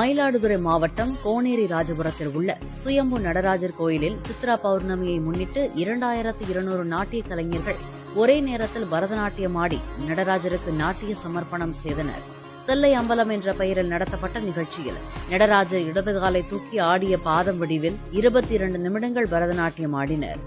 மயிலாடுதுறை மாவட்டம் கோனேரி ராஜபுரத்தில் உள்ள சுயம்பு நடராஜர் கோயிலில் சித்ரா பௌர்ணமியை முன்னிட்டு 2200 நாட்டிய கலைஞர்கள் ஒரே நேரத்தில் பரதநாட்டியம் ஆடி நடராஜருக்கு நாட்டிய சமர்ப்பணம் செய்தனர். தில்லை அம்பலம் என்ற பெயரில் நடத்தப்பட்ட நிகழ்ச்சியில் நடராஜர் இடதுகாலை தூக்கி ஆடிய பாதம் வடிவில் 22 நிமிடங்கள் பரதநாட்டியம் ஆடினர்.